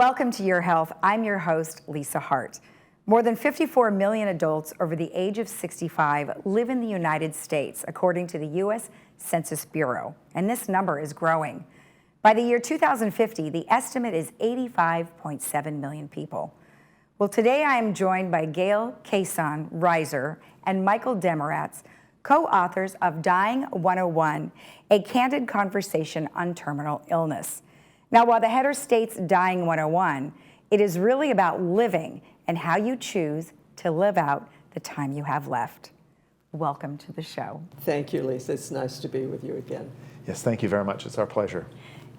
Welcome to Your Health. I'm your host, Lisa Hart. More than 54 million adults over the age of 65 live in the United States, according to the U.S. Census Bureau, and this number is growing. By the year 2050, the estimate is 85.7 million people. Well, today I am joined by Gail Cason-Reiser and Michael Demeratz, co-authors of Dying 101, a candid conversation on terminal illness. Now, while the header states Dying 101, it is really about living and how you choose to live out the time you have left. Welcome to the show. Thank you, Lisa. It's nice to be with you again. Yes, thank you very much. It's our pleasure.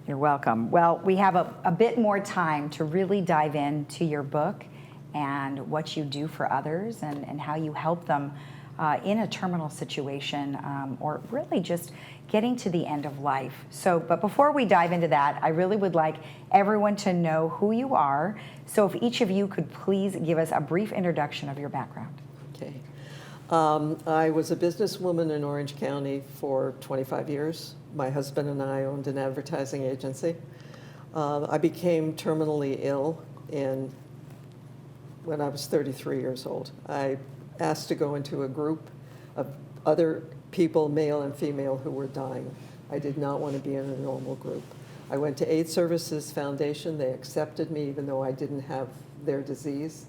You're welcome. Well, we have a bit more time to really dive into your book and what you do for others and how you help them in a terminal situation or really just getting to the end of life. But before we dive into that, I really would like everyone to know who you are. So if each of you could please give us a brief introduction of your background. Okay. I was a businesswoman in Orange County for 25 years. My husband and I owned an advertising agency. I became terminally ill when I was 33 years old. I asked to go into a group of other people, male and female, who were dying. I did not want to be in a normal group. I went to AIDS Services Foundation. They accepted me even though I didn't have their disease.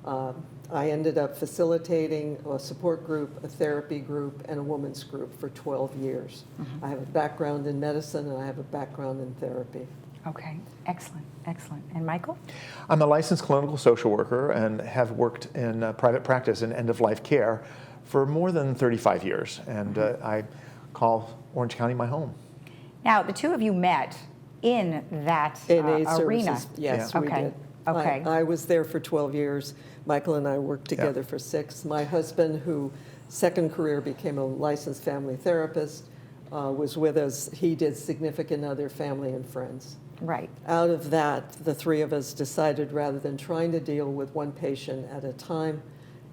I ended up facilitating a support group, a therapy group, and a women's group for 12 years. Mm-hmm. I have a background in medicine and I have a background in therapy. Okay, excellent, excellent. And Michael? I'm a licensed clinical social worker and have worked in private practice in end-of-life care for more than 35 years, and I call Orange County my home. Now, the two of you met in that AIDS arena. Services, yes, we did. Okay. I was there for 12 years. Michael and I worked together for 6. My husband, who second career became a licensed family therapist, was with us. He did significant other family and friends. Right. Out of that, the three of us decided rather than trying to deal with one patient at a time,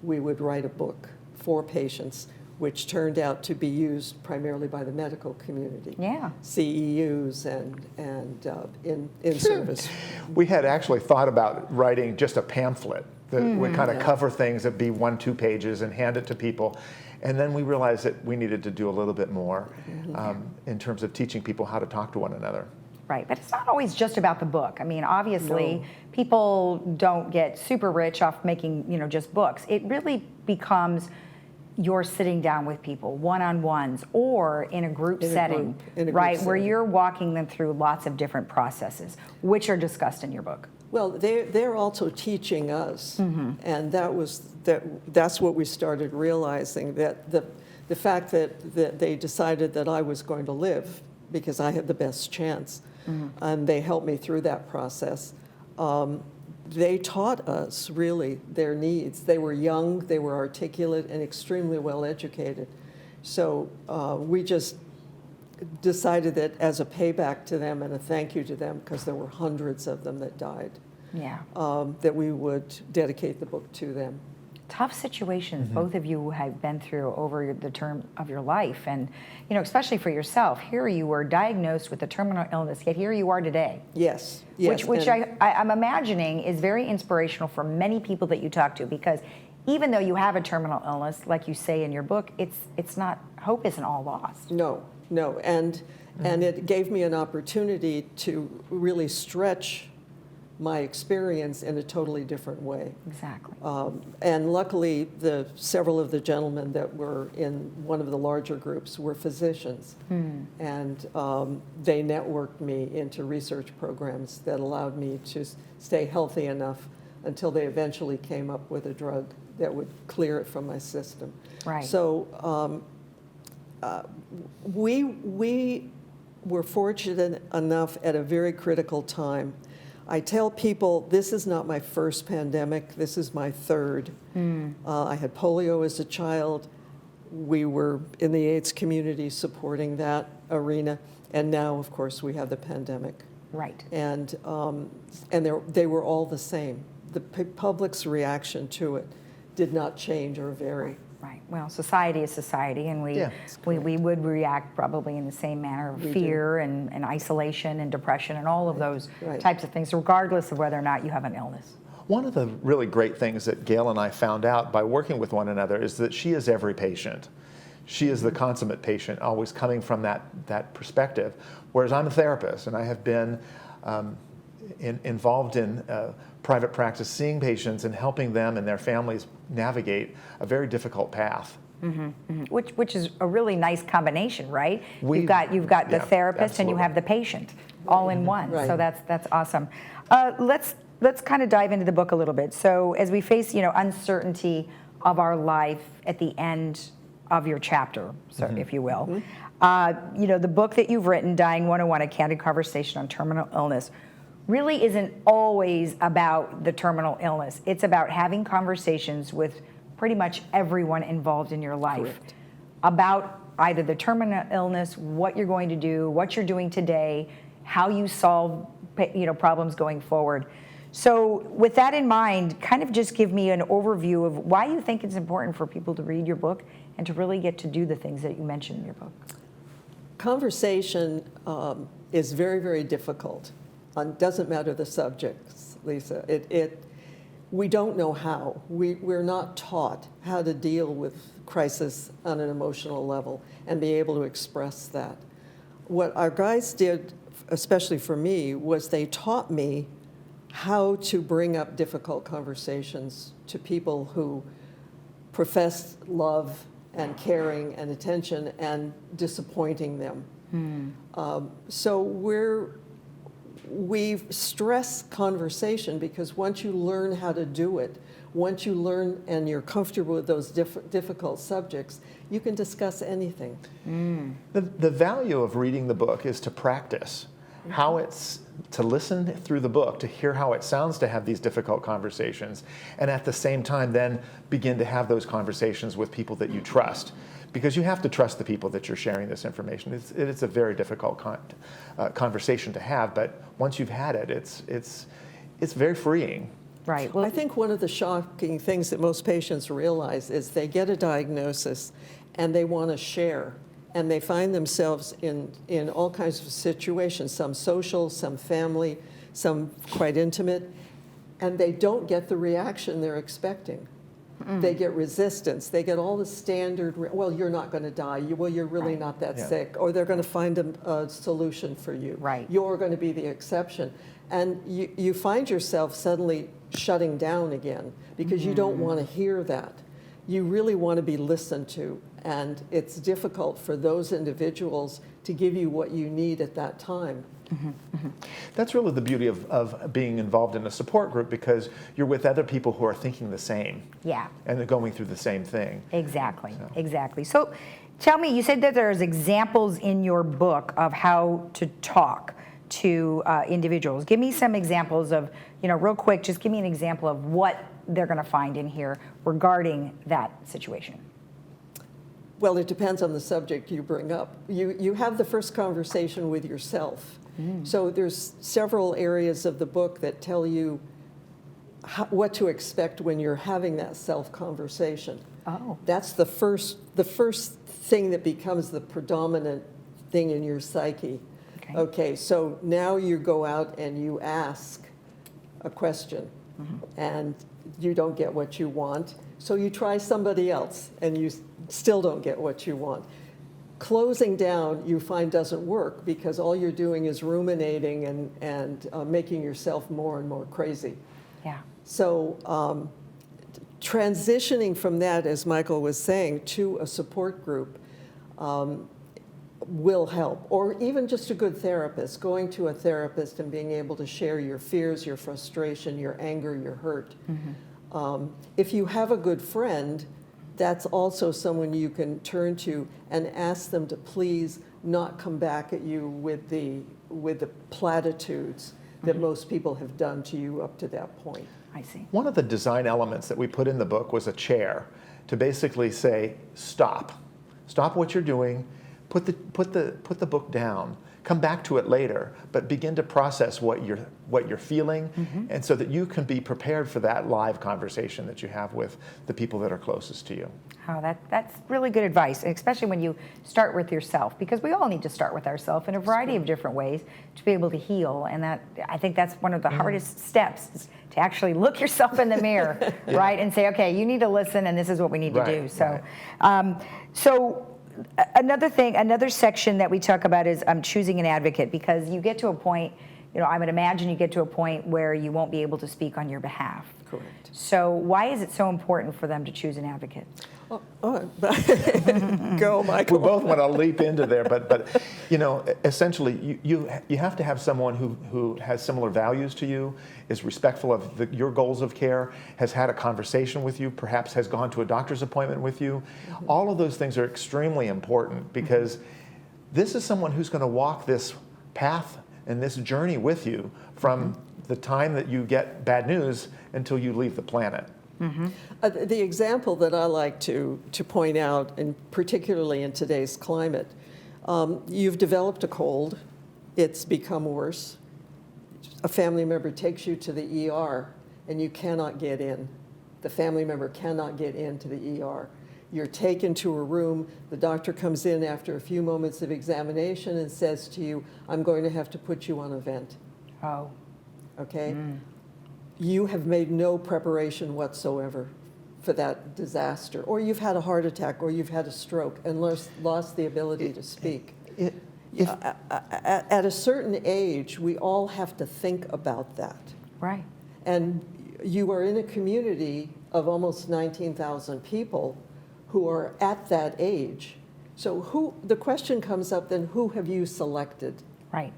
we would write a book for patients, which turned out to be used primarily by the medical community. Yeah. CEUs and in service. We had actually thought about writing just a pamphlet that would kind of cover things, that'd be 1-2 pages and hand it to people. And then we realized that we needed to do a little bit more in terms of teaching people how to talk to one another. Right, but it's not always just about the book. I mean, obviously, people don't get super rich off making, just books. It really becomes you're sitting down with people, one-on-ones, or in a group setting, right, where you're walking them through lots of different processes, which are discussed in your book. Well, they're also teaching us, and that's what we started realizing, that the fact that they decided that I was going to live because I had the best chance, and they helped me through that process. They taught us really their needs. They were young, they were articulate, and extremely well educated. So we just decided that as a payback to them and a thank you to them, because there were hundreds of them that died, that we would dedicate the book to them. Tough situations both of you have been through over the term of your life, and especially for yourself. Here you were diagnosed with a terminal illness, yet here you are today. Yes. Which I'm imagining is very inspirational for many people that you talk to, because even though you have a terminal illness, like you say in your book, it's not, hope isn't all lost. No, and it gave me an opportunity to really stretch my experience in a totally different way. Exactly. And luckily, several of the gentlemen that were in one of the larger groups were physicians, and they networked me into research programs that allowed me to stay healthy enough until they eventually came up with a drug that would clear it from my system. Right. So we were fortunate enough at a very critical time. I tell people this is not my first pandemic, this is my third. I had polio as a child. We were in the AIDS community supporting that arena, and now, of course, we have the pandemic. Right. And they were all the same. The public's reaction to it did not change or vary. Right. Well, society is society, and we would react probably in the same manner of fear and isolation and depression and all of those types of things, regardless of whether or not you have an illness. One of the really great things that Gail and I found out by working with one another is that she is every patient. She is the consummate patient, always coming from that perspective, whereas I'm a therapist, and I have been involved in private practice, seeing patients and helping them and their families navigate a very difficult path. Which is a really nice combination, right? You've got the therapist and you have the patient all in one. So that's awesome. Let's kind of dive into the book a little bit. So as we face, uncertainty of our life at the end of your chapter, so if you will, the book that you've written, Dying 101, A Candid Conversation on Terminal Illness, really isn't always about the terminal illness. It's about having conversations with pretty much everyone involved in your life about either the terminal illness, what you're going to do, what you're doing today, how you solve problems going forward. So with that in mind, kind of just give me an overview of why you think it's important for people to read your book and to really get to do the things that you mentioned in your book. Conversation is very, very difficult. Doesn't matter the subjects, Lisa. We don't know how. We're not taught how to deal with crisis on an emotional level and be able to express that. What our guides did, especially for me, was they taught me how to bring up difficult conversations to people who profess love and caring and attention and disappointing them. So we stress conversation because once you learn how to do it, once you learn and you're comfortable with those difficult subjects, you can discuss anything. The value of reading the book is to practice how it's to listen through the book, to hear how it sounds to have these difficult conversations, and at the same time then begin to have those conversations with people that you trust. Because you have to trust the people that you're sharing this information. It's a very difficult conversation to have, but once you've had it, it's very freeing. Right. Well, I think one of the shocking things that most patients realize is they get a diagnosis and they want to share. And they find themselves in all kinds of situations, some social, some family, some quite intimate, and they don't get the reaction they're expecting. They get resistance. They get all the standard, well, you're not going to die. You're really not that sick. Or they're going to find a solution for you. Right. You're going to be the exception. And you find yourself suddenly shutting down again because you don't want to hear that. You really want to be listened to. And it's difficult for those individuals to give you what you need at that time. That's really the beauty of being involved in a support group, because you're with other people who are thinking the same. Yeah. And they're going through the same thing. Exactly. So tell me, you said that there's examples in your book of how to talk to individuals. Give me some examples of, real quick, just give me an example of what they're going to find in here regarding that situation. Well, it depends on the subject you bring up. You have the first conversation with yourself. So there's several areas of the book that tell you what to expect when you're having that self-conversation. Oh. That's the first thing that becomes the predominant thing in your psyche. Okay, so now you go out and you ask a question, and you don't get what you want, so you try somebody else, and you still don't get what you want. Closing down, you find, doesn't work because all you're doing is ruminating and making yourself more and more crazy. Yeah. So transitioning from that, as Michael was saying, to a support group will help. Or even just a good therapist, going to a therapist and being able to share your fears, your frustration, your anger, your hurt. If you have a good friend, that's also someone you can turn to and ask them to please not come back at you with the platitudes that most people have done to you up to that point. I see. One of the design elements that we put in the book was a chair to basically say, stop what you're doing, put the book down, come back to it later, but begin to process what you're feeling, and so that you can be prepared for that live conversation that you have with the people that are closest to you. Oh, that's really good advice, especially when you start with yourself, because we all need to start with ourselves in a variety of different ways to be able to heal. And that, I think that's one of the hardest steps, is to actually look yourself in the mirror, right, and say, okay, you need to listen, and this is what we need to do. So, so another section that we talk about is choosing an advocate, because you get to a point, I would imagine you get to a point where you won't be able to speak on your behalf. Correct. So why is it so important for them to choose an advocate? Go, Michael. We both want to leap into there, but essentially, you have to have someone who has similar values to you, is respectful of your goals of care, has had a conversation with you, perhaps has gone to a doctor's appointment with you. All of those things are extremely important, because this is someone who's going to walk this path and this journey with you from the time that you get bad news until you leave the planet. The example that I like to point out, and particularly in today's climate, you've developed a cold, it's become worse, a family member takes you to the ER and you cannot get in. The family member cannot get into the ER. You're taken to a room, the doctor comes in after a few moments of examination and says to you, I'm going to have to put you on a vent. Oh. Okay? You have made no preparation whatsoever for that disaster, or you've had a heart attack, or you've had a stroke and lost the ability to speak. At a certain age, we all have to think about that. Right. And you are in a community of almost 19,000 people who are at that age. So the question comes up then, who have you selected? Right.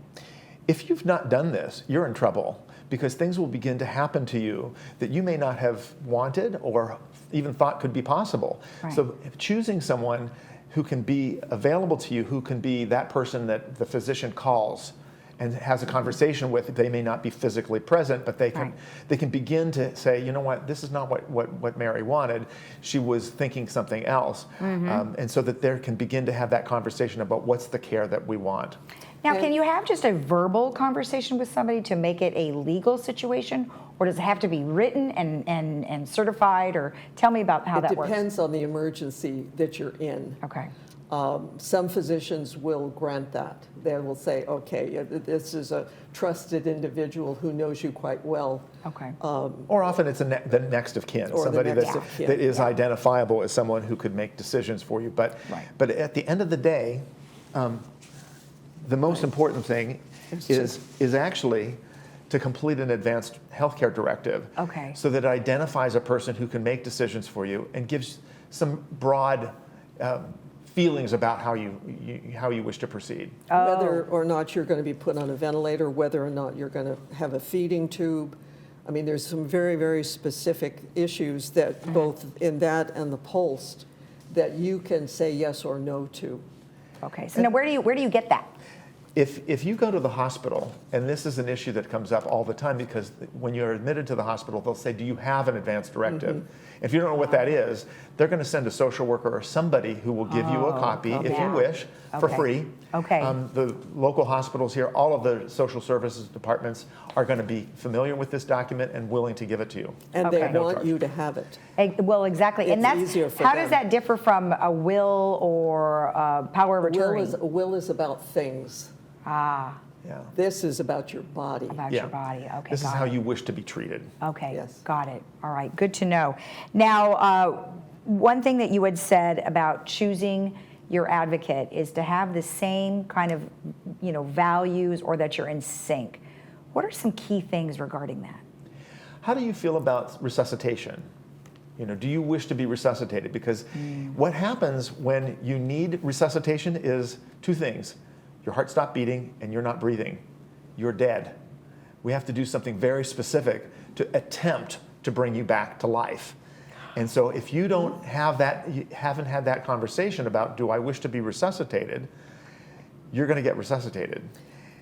If you've not done this, you're in trouble, because things will begin to happen to you that you may not have wanted or even thought could be possible. Right. So choosing someone who can be available to you, who can be that person that the physician calls and has a conversation with, they may not be physically present, but they can begin to say, you know what, this is not what Mary wanted. She was thinking something else. And so that there can begin to have that conversation about what's the care that we want. Now, can you have just a verbal conversation with somebody to make it a legal situation, or does it have to be written and certified? Or tell me about how that works. It depends on the emergency that you're in. Okay. Some physicians will grant that. They will say, okay, this is a trusted individual who knows you quite well. Okay. Or often it's the next of kin, Or the somebody next of kin, that is identifiable as someone who could make decisions for you. But at the end of the day, the most important thing is actually to complete an advanced healthcare directive. Okay. So that it identifies a person who can make decisions for you and gives some broad feelings about how you wish to proceed. Whether or not you're going to be put on a ventilator, whether or not you're going to have a feeding tube. I mean, there's some very, very specific issues that both in that and the pulse that you can say yes or no to. Okay. So now where do you get that? If you go to the hospital, and this is an issue that comes up all the time, because when you're admitted to the hospital, they'll say, do you have an advance directive? If you don't know what that is, they're going to send a social worker or somebody who will give you a copy, if you wish, for free. Okay. The local hospitals here, all of the social services departments are going to be familiar with this document and willing to give it to you. And Okay. they want you to have it. Well, exactly. And It's that's easier for how them. does that differ from a will or a power of attorney? A will is about things. Ah, Yeah. This is about your body. about your body. Okay. This is got how it. you wish to be treated. Okay, Yes. got it. All right, good to know. Now, one thing that you had said about choosing your advocate is to have the same kind of, values, or that you're in sync. What are some key things regarding that? How do you feel about resuscitation? Do you wish to be resuscitated? Because what happens when you need resuscitation is two things. Your heart stopped beating and you're not breathing. You're dead. We have to do something very specific to attempt to bring you back to life. And so if you don't have that, you haven't had that conversation about, do I wish to be resuscitated, you're going to get resuscitated.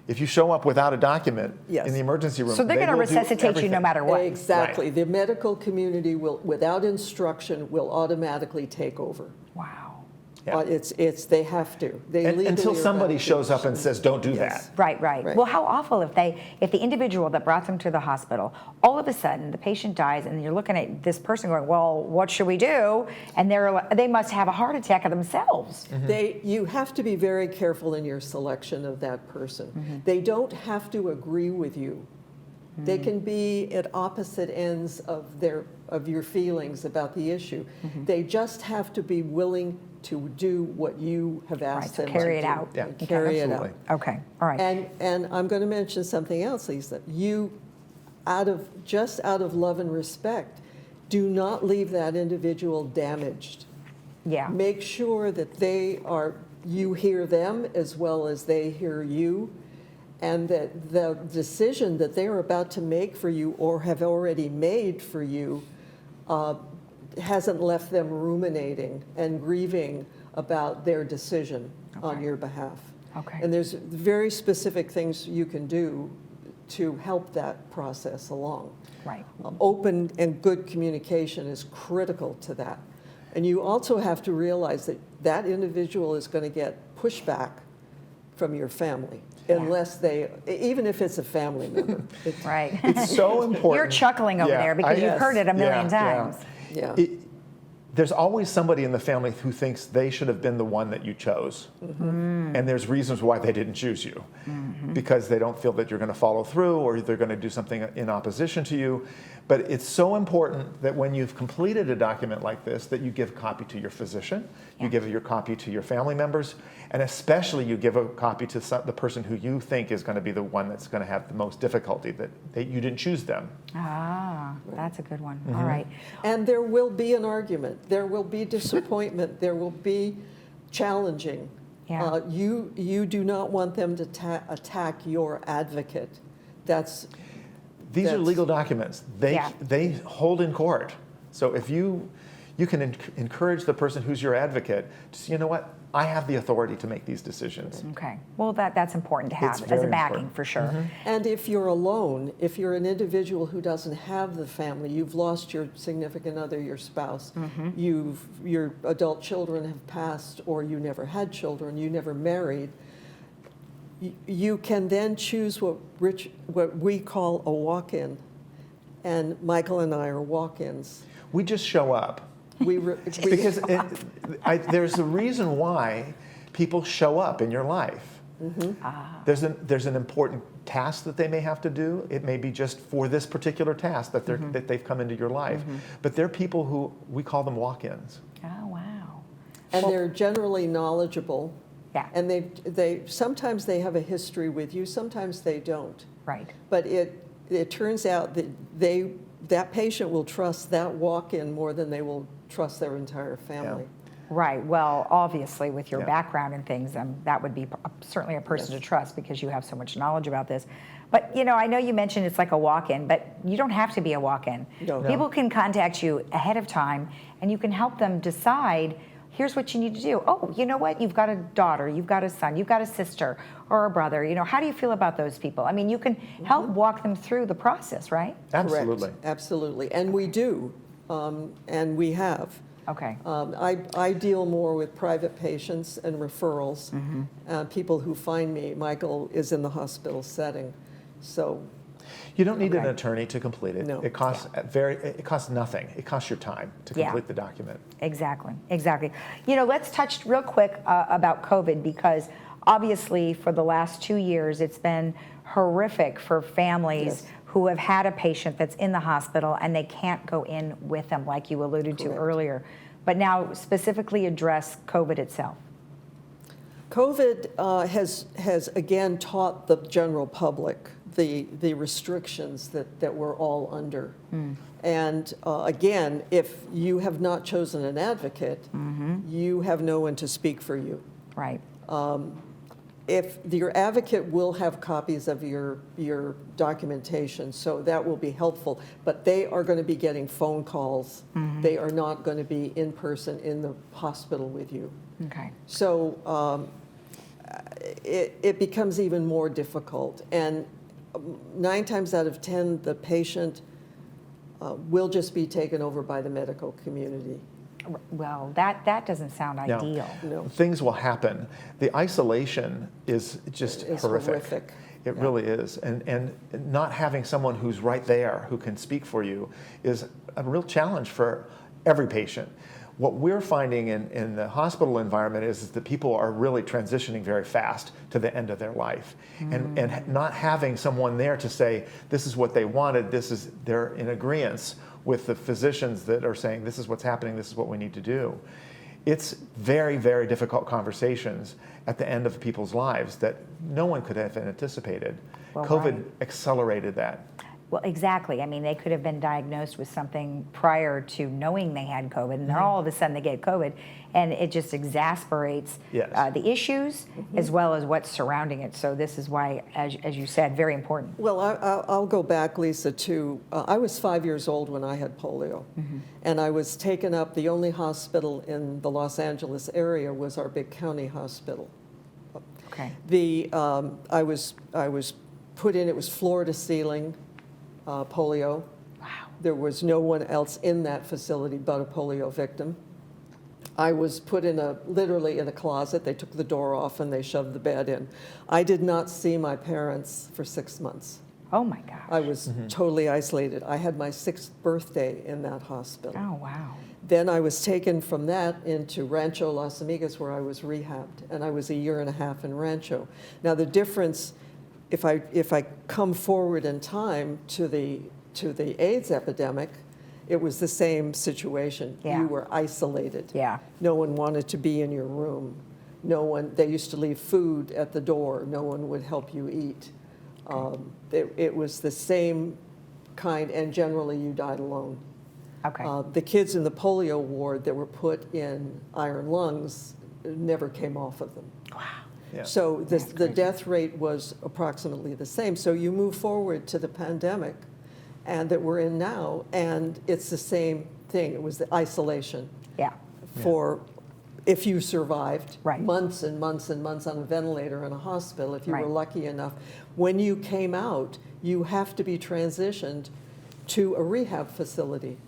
If you show up without a document in the emergency room, so they're going to resuscitate you no matter what. Exactly. Right. The medical community will, without instruction, will automatically take over. Wow. Yeah. They have to. They legally until are somebody bound to. shows up and says, don't do Yes. that. Right. Right. Well, how awful if the individual that brought them to the hospital, all of a sudden the patient dies, and you're looking at this person going, well, what should we do? And they must have a heart attack of themselves. You have to be very careful in your selection of that person. They don't have to agree with you. They can be at opposite ends of your feelings about the issue. They just have to be willing to do what you have asked them to do. Carry it out. Yeah, Carry it out. absolutely. Okay. All right. And I'm going to mention something else, Lisa. You, just out of love and respect, do not leave that individual damaged. Yeah. Make sure that you hear them as well as they hear you, and that the decision that they're about to make for you or have already made for you hasn't left them ruminating and grieving about their decision on your behalf. Okay. And there's very specific things you can do to help that process along. Right. Open and good communication is critical to that. And you also have to realize that that individual is going to get pushback from your family, unless even if it's a family member. Right. It's so important. You're chuckling over there because you've heard it a million times. Yeah. There's always somebody in the family who thinks they should have been the one that you chose. And there's reasons why they didn't choose you. Because they don't feel that you're going to follow through, or they're going to do something in opposition to you. But it's so important that when you've completed a document like this, that you give a copy to your physician, you give your copy to your family members, and especially you give a copy to the person who you think is going to be the one that's going to have the most difficulty, that you didn't choose them. Ah, that's a good one. All right. And there will be an argument. There will be disappointment. There will be challenging. Yeah. You do not want them to attack your advocate. These are legal documents. They hold in court. So if you can encourage the person who's your advocate to say, you know what, I have the authority to make these decisions. Okay. Well, that's important to have It's as a very backing important. for sure. And if you're alone, if you're an individual who doesn't have the family, you've lost your significant other, your spouse, your adult children have passed, or you never had children, you never married, you can then choose what we call a walk-in. And Michael and I are walk-ins. We just show up. Because there's a reason why people show up in your life. There's an important task that they may have to do. It may be just for this particular task that they've come into your life. But they're people who, we call them walk-ins. Oh, wow. And they're generally knowledgeable. Yeah. And they sometimes they have a history with you, sometimes they don't. Right. But it turns out that that patient will trust that walk-in more than they will trust their entire family. Right. Well, obviously, with your background and things, that would be certainly a person to trust because you have so much knowledge about this. But, I know you mentioned it's like a walk-in, but you don't have to be a walk-in. No. People can contact you ahead of time, and you can help them decide, here's what you need to do. Oh, you know what? You've got a daughter, you've got a son, you've got a sister or a brother. How do you feel about those people? I mean, you can help walk them through the process, right? Absolutely. Correct. Absolutely. And we do, and we have. Okay. I deal more with private patients and referrals. People who find me, Michael is in the hospital setting, so. You don't need an attorney to complete it. No. It costs it costs nothing. It costs your time to complete the document. Exactly. Let's touch real quick about COVID, because obviously for the last 2 years it's been horrific for families who have had a patient that's in the hospital and they can't go in with them, like you alluded to earlier. But now specifically address COVID itself. COVID has again taught the general public the restrictions that we're all under. And again, if you have not chosen an advocate, you have no one to speak for you. Right. If your advocate will have copies of your documentation, so that will be helpful, but they are going to be getting phone calls. They are not going to be in person in the hospital with you. Okay. So it becomes even more difficult. And 9 times out of 10, the patient will just be taken over by the medical community. Well, that doesn't sound Now, ideal. No. things will happen. The isolation is just It's horrific. It Yeah. really is. And not having someone who's right there who can speak for you is a real challenge for every patient. What we're finding in the hospital environment is that people are really transitioning very fast to the end of their life. And not having someone there to say, this is what they wanted, they're in agreement with the physicians that are saying, this is what's happening, this is what we need to do. It's very, very difficult conversations at the end of people's lives that no one could have anticipated. Well, COVID right. accelerated that. Well, exactly. I mean, they could have been diagnosed with something prior to knowing they had COVID, and then all of a sudden they get COVID, and it just exasperates Yes. the issues as well as what's surrounding it. So this is why, as you said, very important. Well, I'll go back, Lisa, to I was 5 years old when I had polio, and I was taken up. The only hospital in the Los Angeles area was our big county hospital. Okay. I was put in. It was floor to ceiling polio. Wow. There was no one else in that facility but a polio victim. I was put literally in a closet. They took the door off and they shoved the bed in. I did not see my parents for 6 months. Oh my gosh. I was totally isolated. I had my 6th birthday in that hospital. Oh wow. Then I was taken from that into Rancho Las Amigas, where I was rehabbed, and I was 1.5 years in Rancho. Now the difference, if I come forward in time to the AIDS epidemic, it was the same situation. Yeah. You were isolated. Yeah. No one wanted to be in your room. They used to leave food at the door. No one would help you eat. It was the same kind, and generally you died alone. Okay. The kids in the polio ward that were put in iron lungs never came off of them. Wow. Yeah. So the crazy. death rate was approximately the same. So you move forward to the pandemic and that we're in now, and it's the same thing. It was the isolation Yeah. for, if you survived, Right. months and months and months on a ventilator in a hospital, if you Right. were lucky enough. When you came out, you have to be transitioned to a rehab facility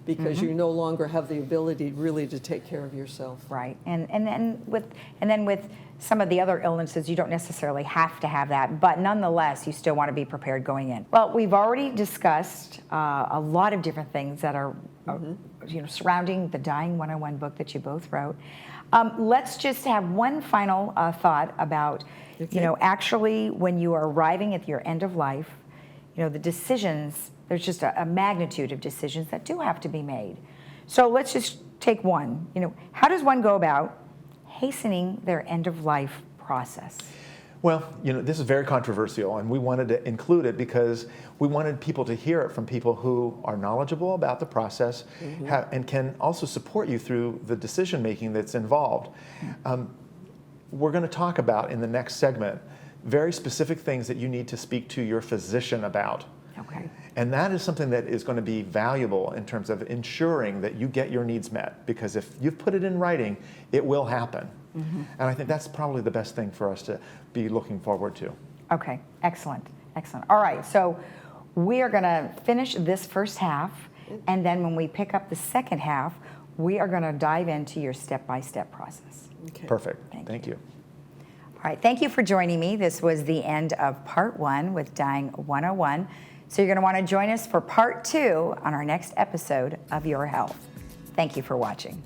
because you no longer have the ability really to take care of yourself. Right, and then with some of the other illnesses, you don't necessarily have to have that, but nonetheless, you still want to be prepared going in. Well, we've already discussed a lot of different things that are, surrounding the Dying 101 book that you both wrote. Let's just have one final thought about, actually when you are arriving at your end of life, the decisions. There's just a magnitude of decisions that do have to be made. So let's just take one. How does one go about hastening their end-of-life process? Well, this is very controversial, and we wanted to include it because we wanted people to hear it from people who are knowledgeable about the process and can also support you through the decision-making that's involved. We're going to talk about, in the next segment, very specific things that you need to speak to your physician about. Okay. And that is something that is going to be valuable in terms of ensuring that you get your needs met, because if you've put it in writing, it will happen. And I think that's probably the best thing for us to be looking forward to. Okay, excellent. All right, so we are going to finish this first half, and then when we pick up the second half, we are going to dive into your step-by-step process. Okay. Perfect. Thank you. All right, thank you for joining me. This was the end of part 1 with Dying 101. So you're going to want to join us for part 2 on our next episode of Your Health. Thank you for watching.